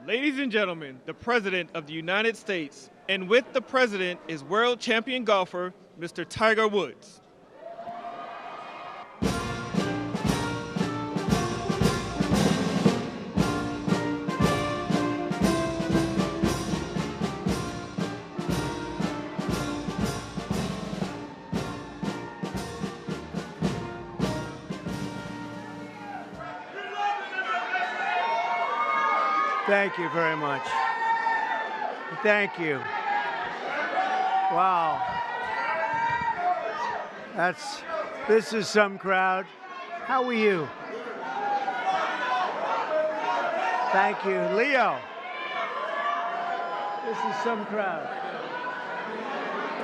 Ladies and gentlemen, the President of the United States, and with the President is world champion golfer, Mr. Tiger Woods. Thank you very much. Thank you. Wow. This is some crowd. How are you? Thank you. Leo. This is some crowd.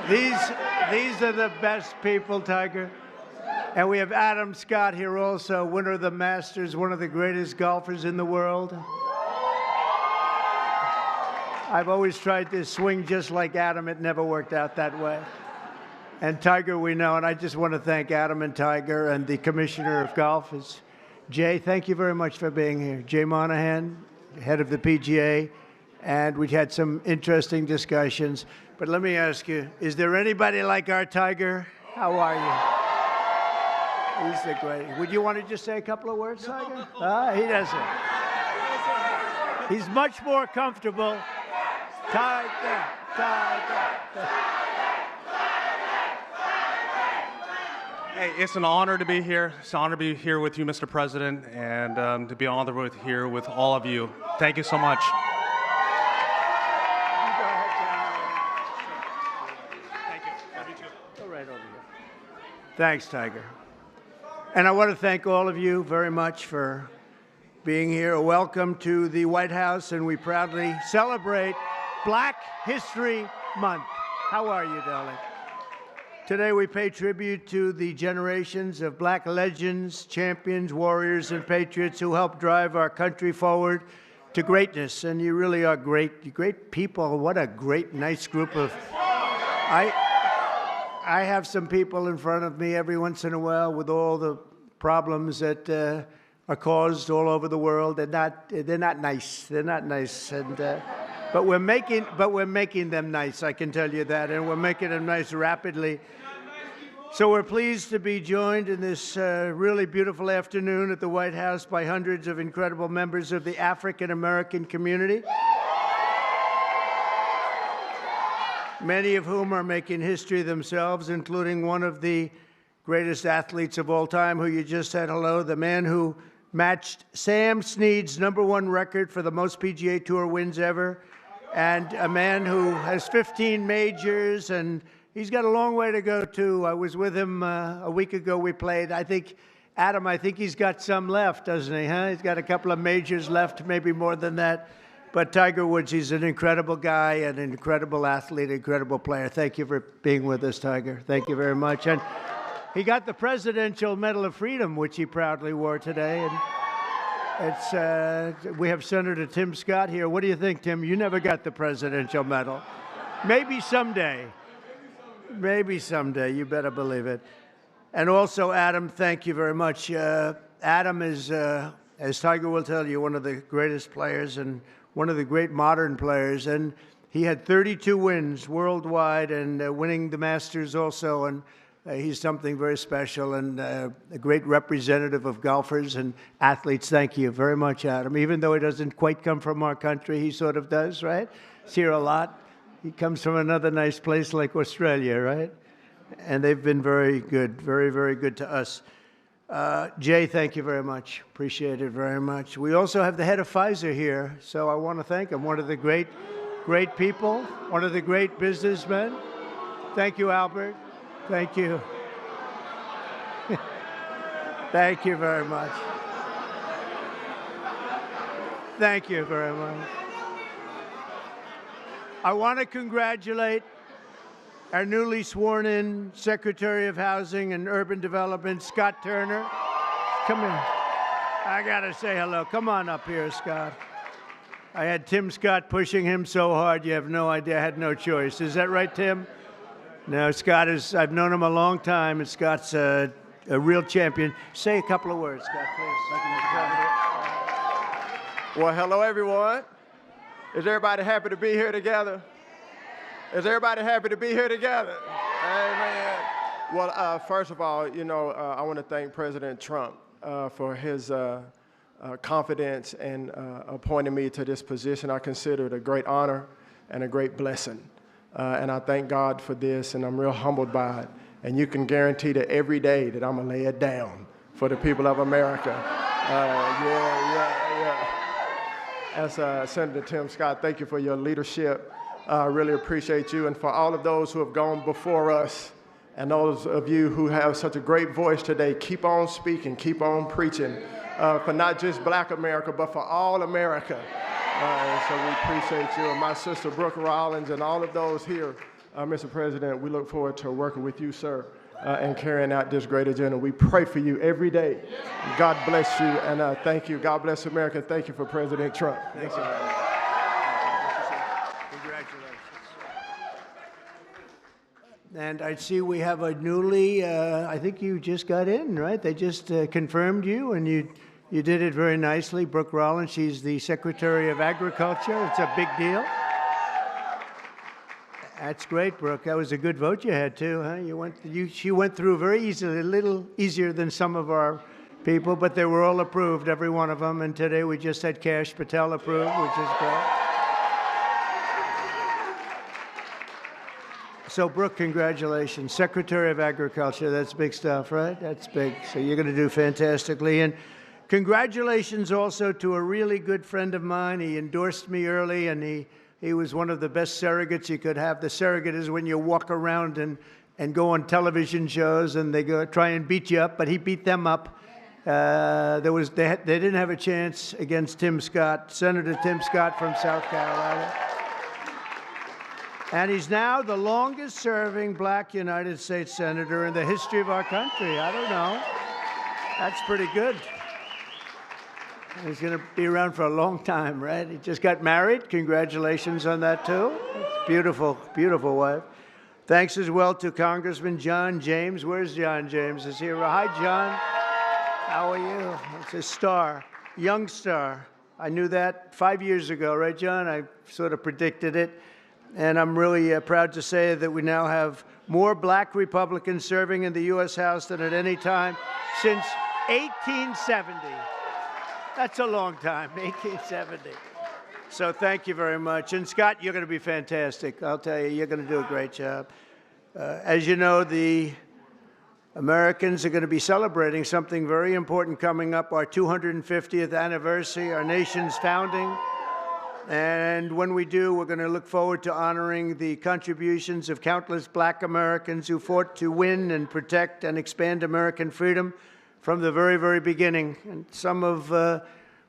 These are the best people, Tiger. And we have Adam Scott here also, winner of the Masters, one of the greatest golfers in the world. I've always tried to swing just like Adam. It never worked out that way. And Tiger, we know, and I just want to thank Adam and Tiger and the Commissioner of Golf. Jay, thank you very much for being here. Jay Monahan, head of the PGA, and we had some interesting discussions. But let me ask you, is there anybody like our Tiger? How are you? He's the great. Would you want to just say a couple of words, Tiger? He doesn't. He's much more comfortable. Tiger. Hey, it's an honor to be here. It's an honor to be here with you, Mr. President, and to be honored here with all of you. Thank you so much. Thank you. Love you too. Go right over here. Thanks, Tiger. And I want to thank all of you very much for being here. Welcome to the White House, and we proudly celebrate Black History Month. How are you, darling? Today we pay tribute to the generations of black legends, champions, warriors, and patriots who helped drive our country forward to greatness. And you really are great people. What a great, nice group of... I have some people in front of me every once in a while with all the problems that are caused all over the world. They're not nice. They're not nice. And but we're making them nice, I can tell you that, and we're making them nice rapidly. So we're pleased to be joined in this really beautiful afternoon at the White House by hundreds of incredible members of the African American community, many of whom are making history themselves, including one of the greatest athletes of all time, who you just said hello, the man who matched Sam Snead's #1 record for the most PGA Tour wins ever, and a man who has 15 majors, and he's got a long way to go, too. I was with him a week ago. We played. Adam, I think he's got some left, doesn't he, huh? He's got a couple of majors left, maybe more than that. But Tiger Woods, he's an incredible guy, an incredible athlete, an incredible player. Thank you for being with us, Tiger. Thank you very much. And he got the Presidential Medal of Freedom, which he proudly wore today. And we have Senator Tim Scott here. What do you think, Tim? You never got the Presidential Medal. Maybe someday. Maybe someday. You better believe it. And also, Adam, thank you very much. Adam is, as Tiger will tell you, one of the greatest players and one of the great modern players. And he had 32 wins worldwide and winning the Masters also. And he's something very special and a great representative of golfers and athletes. Thank you very much, Adam. Even though he doesn't quite come from our country, he sort of does, right? He's here a lot. He comes from another nice place like Australia, right? And they've been very good, very, very good to us. Jay, thank you very much. Appreciate it very much. We also have the head of Pfizer here, so I want to thank him. One of the great people, one of the great businessmen. Thank you, Albert. Thank you. Thank you very much. Thank you very much. I want to congratulate our newly sworn-in Secretary of Housing and Urban Development, Scott Turner. Come here. I got to say hello. Come on up here, Scott. I had Tim Scott pushing him so hard, you have no idea. I had no choice. Is that right, Tim? No, Scott is, I've known him a long time, and Scott's a real champion. Say a couple of words, Scott, please. Well, hello, everyone. Is everybody happy to be here together? Is everybody happy to be here together? Amen. Well, first of all, I want to thank President Trump for his confidence and appointing me to this position. I consider it a great honor and a great blessing. And I thank God for this, and I'm real humbled by it. And you can guarantee that every day that I'm going to lay it down for the people of America. As Senator Tim Scott, thank you for your leadership. I really appreciate you. And for all of those who have gone before us, and those of you who have such a great voice today, keep on speaking, keep on preaching for not just Black America, but for all America. So we appreciate you. And my sister, Brooke Rollins, and all of those here, Mr. President, we look forward to working with you, sir, and carrying out this great agenda. We pray for you every day. God bless you, and thank you. God bless America. Thank you for President Trump. Thanks, Congratulations. And I see we have a newly, I think you just got in, right? They just confirmed you, and you did it very nicely. Brooke Rollins, she's the Secretary of Agriculture. It's a big deal. That's great, Brooke. That was a good vote you had, too, huh? She went through very easily, a little easier than some of our people, but they were all approved, every one of them. And today we just had Kash Patel approved, which is great. So, Brooke, congratulations. Secretary of Agriculture, that's big stuff, right? That's big. So you're going to do fantastically. And congratulations also to a really good friend of mine. He endorsed me early, and he was one of the best surrogates you could have. The surrogate is when you walk around and go on television shows and they go try and beat you up, but he beat them up. They didn't have a chance against Tim Scott, Senator Tim Scott from South Carolina. And he's now the longest-serving Black United States Senator in the history of our country. I don't know. That's pretty good. He's going to be around for a long time, right? He just got married. Congratulations on that, too. It's beautiful, beautiful wife. Thanks as well to Congressman John James. Where's John James? Is he here? Hi, John. How are you? It's a star, young star. I knew that 5 years ago, right, John? I sort of predicted it. And I'm really proud to say that we now have more Black Republicans serving in the U.S. House than at any time since 1870. That's a long time, 1870. So thank you very much. And Scott, you're going to be fantastic. I'll tell you, you're going to do a great job. As you know, the Americans are going to be celebrating something very important coming up, our 250th anniversary, our nation's founding. And when we do, we're going to look forward to honoring the contributions of countless Black Americans who fought to win and protect and expand American freedom from the very, very beginning. And some of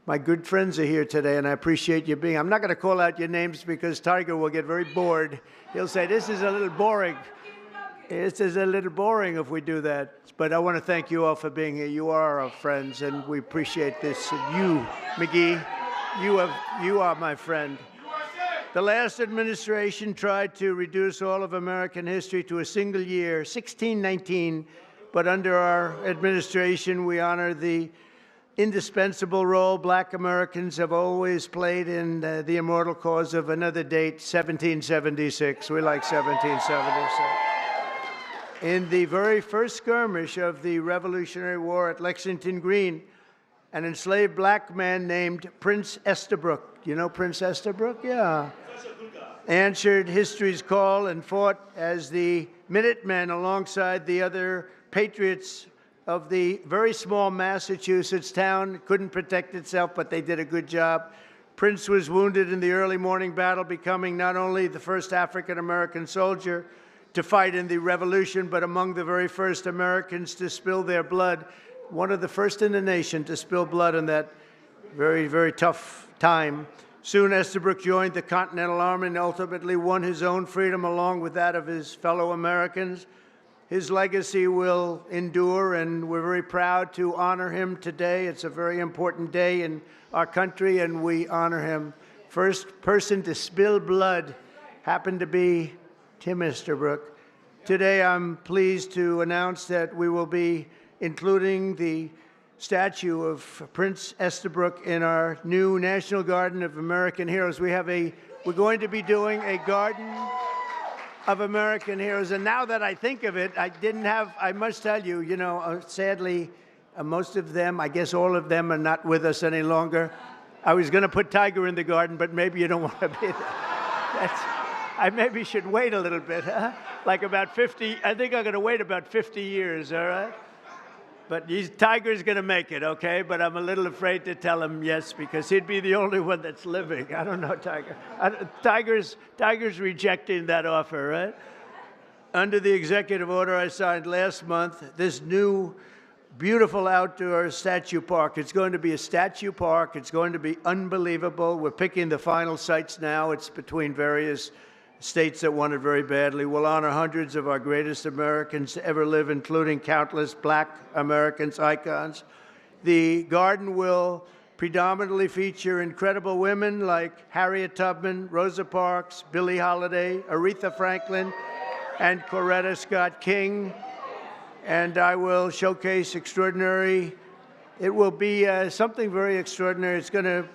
my good friends are here today, and I appreciate you being. I'm not going to call out your names because Tiger will get very bored. He'll say, this is a little boring. This is a little boring if we do that. But I want to thank you all for being here. You are our friends, and we appreciate this. And you, McGee, you are my friend. The last administration tried to reduce all of American history to a single year, 1619. But under our administration, we honor the indispensable role Black Americans have always played in the immortal cause of another date, 1776. We like 1776. In the very first skirmish of the Revolutionary War at Lexington Green, an enslaved Black man named Prince Estabrook, you know Prince Estabrook? Yeah. Answered history's call and fought as the Minutemen alongside the other patriots of the very small Massachusetts town. Couldn't protect itself, but they did a good job. Prince was wounded in the early morning battle, becoming not only the first African-American soldier to fight in the Revolution, but among the very first Americans to spill their blood, one of the first in the nation to spill blood in that very, very tough time. Soon Estabrook joined the Continental Army and ultimately won his own freedom along with that of his fellow Americans. His legacy will endure, and we're very proud to honor him today. It's a very important day in our country, and we honor him. First person to spill blood happened to be Tim Estabrook. Today, I'm pleased to announce that we will be including the statue of Prince Estabrook in our new National Garden of American Heroes. We're going to be doing a Garden of American Heroes. And now that I think of it, I must tell you, sadly, most of them, I guess all of them are not with us any longer. I was going to put Tiger in the garden, but maybe you don't want to be there. I maybe should wait a little bit, huh? Like about 50, I think I'm going to wait about 50 years, all right? But Tiger's going to make it, okay? But I'm a little afraid to tell him yes, because he'd be the only one that's living. I don't know, Tiger. Tiger's rejecting that offer, right? Under the executive order I signed last month, this new beautiful outdoor statue park. It's going to be a statue park. It's going to be unbelievable. We're picking the final sites now. It's between various states that want it very badly. We'll honor hundreds of our greatest Americans to ever live, including countless Black Americans, icons. The garden will predominantly feature incredible women like Harriet Tubman, Rosa Parks, Billie Holiday, Aretha Franklin, and Coretta Scott King. And I will showcase it will be something very extraordinary. It's going to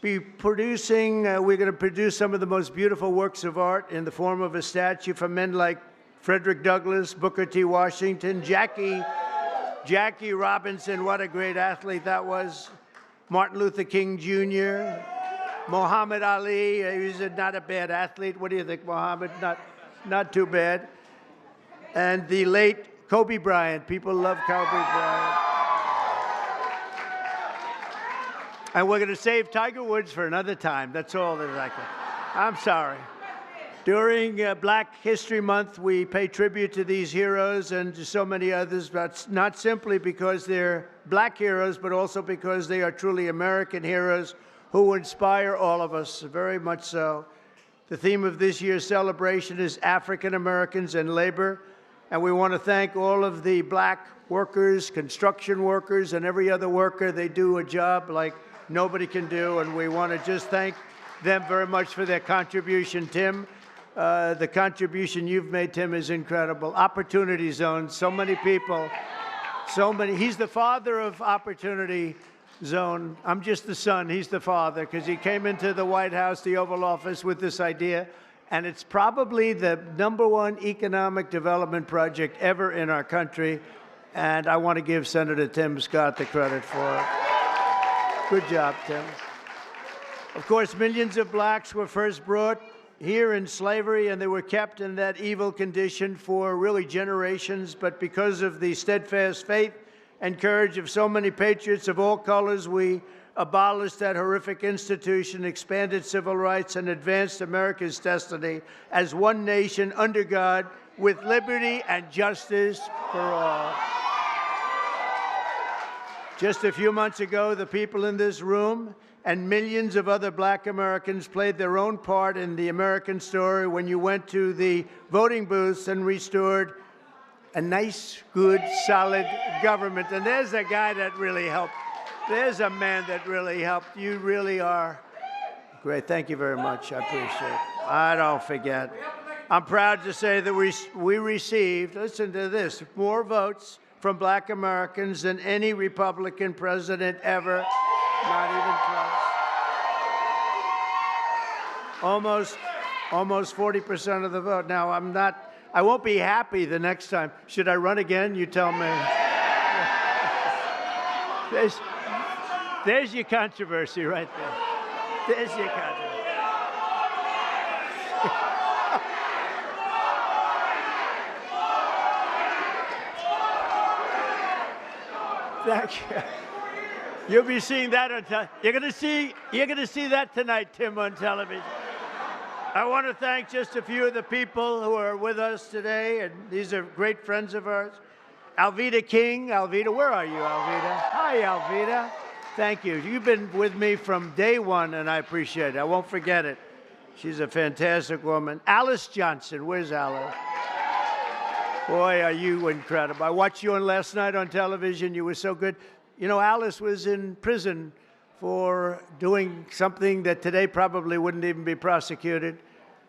be we're going to produce some of the most beautiful works of art in the form of a statue from men like Frederick Douglass, Booker T. Washington, Jackie Robinson, what a great athlete that was, Martin Luther King Jr., Muhammad Ali, he was not a bad athlete. What do you think, Muhammad? Not too bad. And the late Kobe Bryant. People love Kobe Bryant. And we're going to save Tiger Woods for another time. That's all that I can. I'm sorry. During Black History Month, we pay tribute to these heroes and to so many others, but not simply because they're Black heroes, but also because they are truly American heroes who inspire all of us, very much so. The theme of this year's celebration is African Americans and labor. And we want to thank all of the Black workers, construction workers, and every other worker. They do a job like nobody can do, and we want to just thank them very much for their contribution. Tim, the contribution you've made, Tim, is incredible. Opportunity Zone, so many people, he's the father of Opportunity Zone. I'm just the son, he's the father, because he came into the White House, the Oval Office, with this idea. And it's probably the #1 economic development project ever in our country. And I want to give Senator Tim Scott the credit for it. Good job, Tim. Of course, millions of Blacks were first brought here in slavery, and they were kept in that evil condition for really generations. But because of the steadfast faith and courage of so many patriots of all colors, we abolished that horrific institution, expanded civil rights, and advanced America's destiny as one nation under God with liberty and justice for all. Just a few months ago, the people in this room and millions of other Black Americans played their own part in the American story when you went to the voting booths and restored a nice, good, solid government. And there's a guy that really helped. There's a man that really helped. You really are great. Thank you very much. I appreciate it. I don't forget. I'm proud to say that we received, listen to this, more votes from Black Americans than any Republican president ever. Not even close. Almost 40% of the vote. Now, I won't be happy the next time. Should I run again? You tell me. There's your controversy right there. There's your controversy. Thank you. You'll be seeing that on you're gonna see that tonight, Tim, on television. I want to thank just a few of the people who are with us today, and these are great friends of ours. Alveda King. Alveda, where are you, Alveda? Hi, Alveda. Thank you. You've been with me from day one, and I appreciate it. I won't forget it. She's a fantastic woman. Alice Johnson. Where's Alice? Boy, are you incredible. I watched you on last night on television. You were so good. You know, Alice was in prison for doing something that today probably wouldn't even be prosecuted.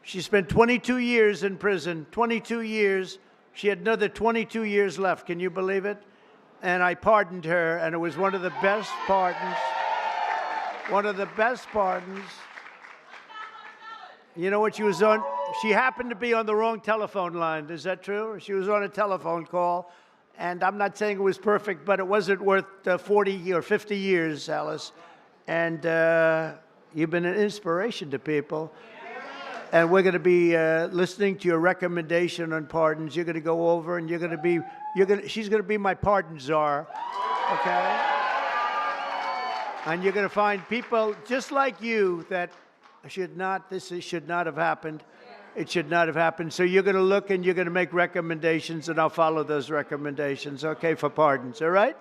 She spent 22 years in prison, 22 years. She had another 22 years left. Can you believe it? and I pardoned her, and it was one of the best pardons. One of the best pardons. You know what she was on? She happened to be on the wrong telephone line. Is that true? She was on a telephone call, and I'm not saying it was perfect, but it wasn't worth 40 or 50 years, Alice. And you've been an inspiration to people. And we're going to be listening to your recommendation on pardons. You're going to go over, and she's going to be my pardon czar, okay? And you're going to find people just like you that should not have happened. It should not have happened. So you're going to look and you're going to make recommendations, and I'll follow those recommendations, okay, for pardons, all right?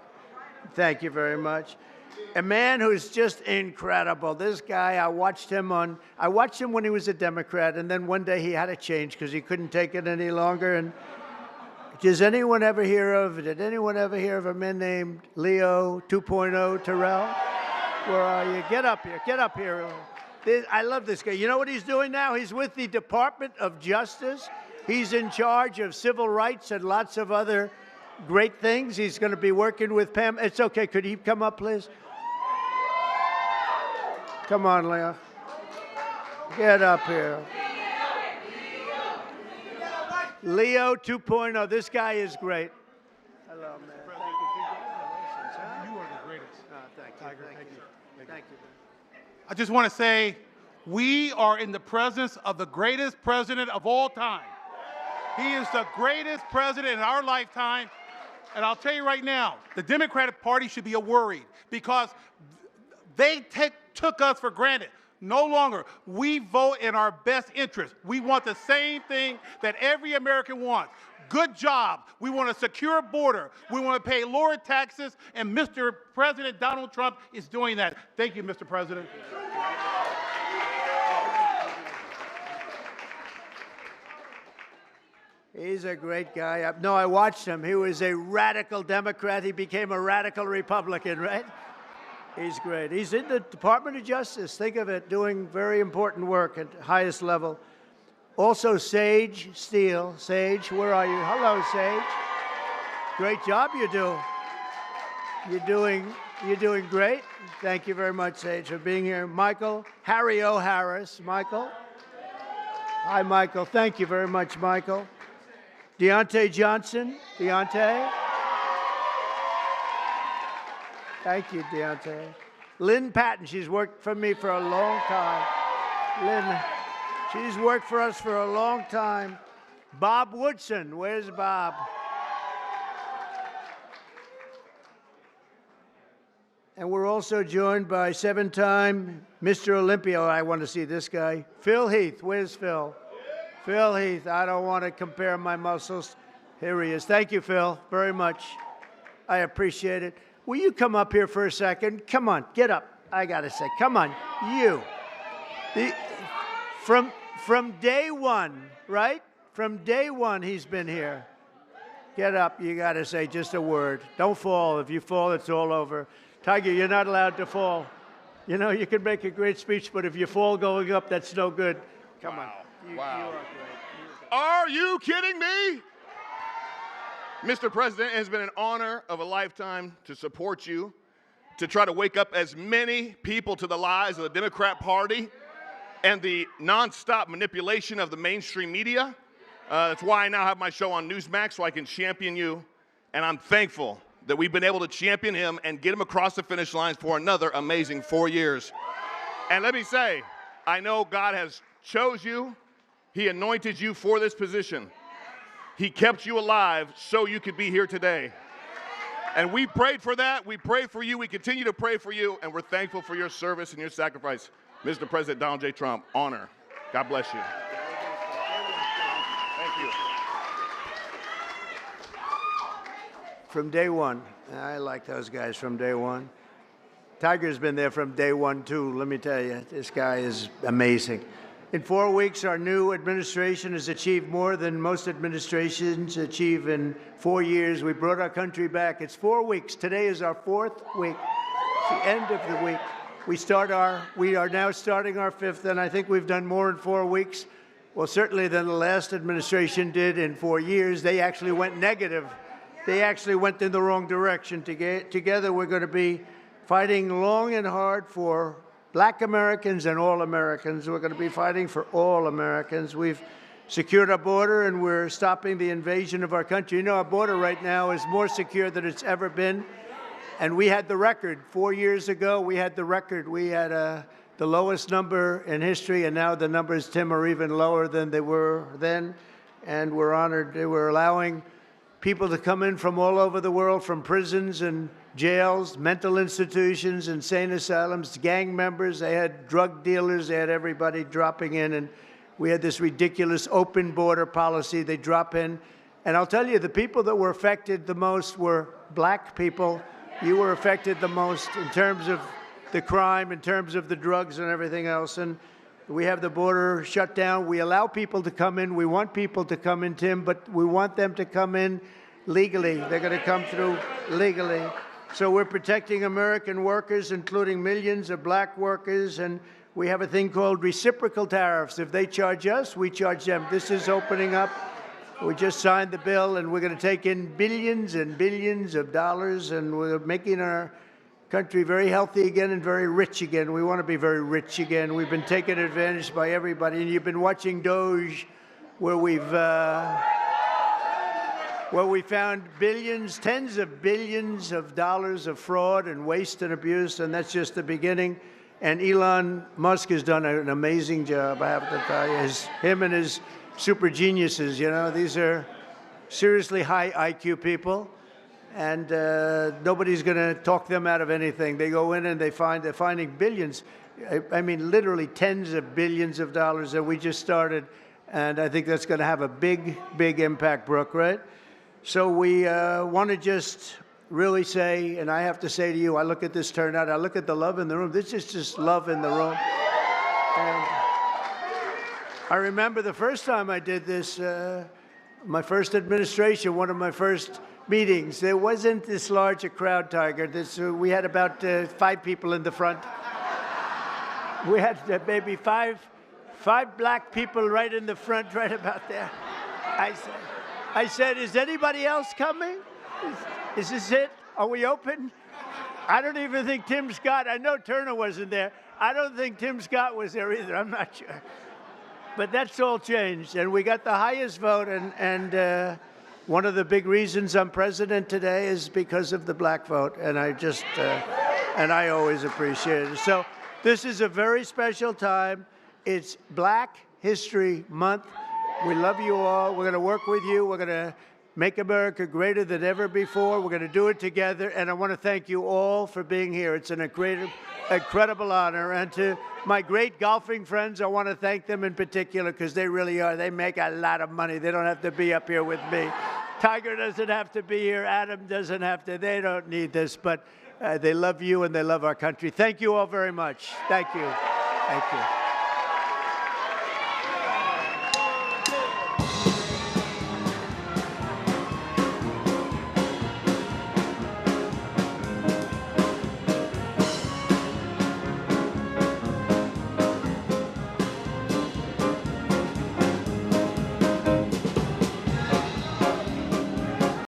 Thank you very much. A man who's just incredible. This guy, I watched him when he was a Democrat, and then one day he had to change because he couldn't take it any longer. And did anyone ever hear of a man named Leo 2.0 Terrell? Where are you? Get up here. Get up here. I love this guy. You know what he's doing now? He's with the Department of Justice. He's in charge of civil rights and lots of other great things. He's going to be working with Pam. It's okay. Could he come up, please? Come on, Leo. Get up here. Leo 2.0. This guy is great. Hello, man. Thank you. Congratulations, huh? You are the greatest. Thank you. Tiger, Thank thank you. you. Thank you. I just want to say we are in the presence of the greatest president of all time. He is the greatest president in our lifetime. And I'll tell you right now, the Democratic Party should be worried because they took us for granted. No longer. We vote in our best interest. We want the same thing that every American wants. Good job. We want a secure border. We want to pay lower taxes, and Mr. President Donald Trump is doing that. Thank you, Mr. President. He's a great guy. No, I watched him. He was a radical Democrat. He became a radical Republican, right? He's great. He's in the Department of Justice. Think of it, doing very important work at the highest level. Also, Sage Steele. Sage, where are you? Hello, Sage. Great job you do. You're doing great. Thank you very much, Sage, for being here. Michael, Harry O. Harris. Michael. Hi, Michael. Thank you very much, Michael. Deontay Johnson. Deontay. Thank you, Deontay. Lynn Patton. She's worked for me for a long time. Lynn. She's worked for us for a long time. Bob Woodson. Where's Bob? And we're also joined by seven-time Mr. Olympia. I want to see this guy. Phil Heath. Where's Phil? Phil Heath. I don't want to compare my muscles. Here he is. Thank you, Phil, very much. I appreciate it. Will you come up here for a second? Come on, get up. I got to say, come on, you. From day one, right? From day one, he's been here. Get up. You got to say just a word. Don't fall. If you fall, it's all over. Tiger, you're not allowed to fall. You know, you can make a great speech, but if you fall going up, that's no good. Come on. Wow. You are great. Are you kidding me? Mr. President, it has been an honor of a lifetime to support you, to try to wake up as many people to the lies of the Democrat Party and the nonstop manipulation of the mainstream media. That's why I now have my show on Newsmax, so I can champion you. And I'm thankful that we've been able to champion him and get him across the finish lines for another amazing 4 years. And let me say, I know God has chose you. He anointed you for this position. He kept you alive so you could be here today. And we prayed for that. We prayed for you. We continue to pray for you. And we're thankful for your service and your sacrifice. Mr. President Donald J. Trump, honor. God bless you. Thank you. From day one. I like those guys from day one. Tiger's been there from day one, too. Let me tell you, this guy is amazing. In 4 weeks, our new administration has achieved more than most administrations achieve in 4 years. We brought our country back. It's 4 weeks. Today is our 4th week. It's the end of the week. We are now starting our 5th, and I think we've done more in 4 weeks. Well, certainly than the last administration did in 4 years. They actually went negative they actually went in the wrong direction. Together, we're going to be fighting long and hard for Black Americans and all Americans. We're going to be fighting for all Americans. We've secured our border, and we're stopping the invasion of our country. You know, our border right now is more secure than it's ever been. And we had the record. 4 years ago, we had the record. We had the lowest number in history, and now the numbers, Tim, are even lower than they were then. And we're honored. We're allowing people to come in from all over the world, from prisons and jails, mental institutions, insane asylums, gang members. They had drug dealers. They had everybody dropping in. And we had this ridiculous open border policy. They drop in. And I'll tell you, the people that were affected the most were Black people. You were affected the most in terms of the crime, in terms of the drugs and everything else. And we have the border shut down. We allow people to come in. We want people to come in, Tim, but we want them to come in legally. They're going to come through legally. So we're protecting American workers, including millions of Black workers, and we have a thing called reciprocal tariffs. If they charge us, we charge them. This is opening up. We just signed the bill, and we're going to take in billions and billions of dollars, and we're making our country very healthy again and very rich again. We want to be very rich again. We've been taken advantage by everybody, and you've been watching DOGE, where we found billions, tens of billions of dollars of fraud and waste and abuse, and that's just the beginning. And Elon Musk has done an amazing job, I have to tell you. Him and his super geniuses, you know, these are seriously high IQ people, and nobody's going to talk them out of anything. They go in and they're finding billions. I mean, literally tens of billions of dollars that we just started, and I think that's going to have a big, big impact, Brooke, right? So we want to just really say, and I have to say to you, I look at this turnout, I look at the love in the room. This is just love in the room. And I remember the first time I did this, my first administration, one of my first meetings, there wasn't this large a crowd, Tiger. We had about 5 people in the front. We had maybe five Black people right in the front, right about there. I said, is anybody else coming? Is this it? Are we open? I don't even think Tim Scott, I know Turner wasn't there. I don't think Tim Scott was there either. I'm not sure. But that's all changed. And we got the highest vote. And one of the big reasons I'm president today is because of the Black vote. And and I always appreciate it. So this is a very special time. It's Black History Month. We love you all. We're going to work with you. We're going to make America greater than ever before. We're going to do it together. And I want to thank you all for being here. It's an incredible honor. And to my great golfing friends, I want to thank them in particular because they really are. They make a lot of money. They don't have to be up here with me. Tiger doesn't have to be here. Adam doesn't have to. They don't need this. But they love you and they love our country. Thank you all very much. Thank you. Thank you.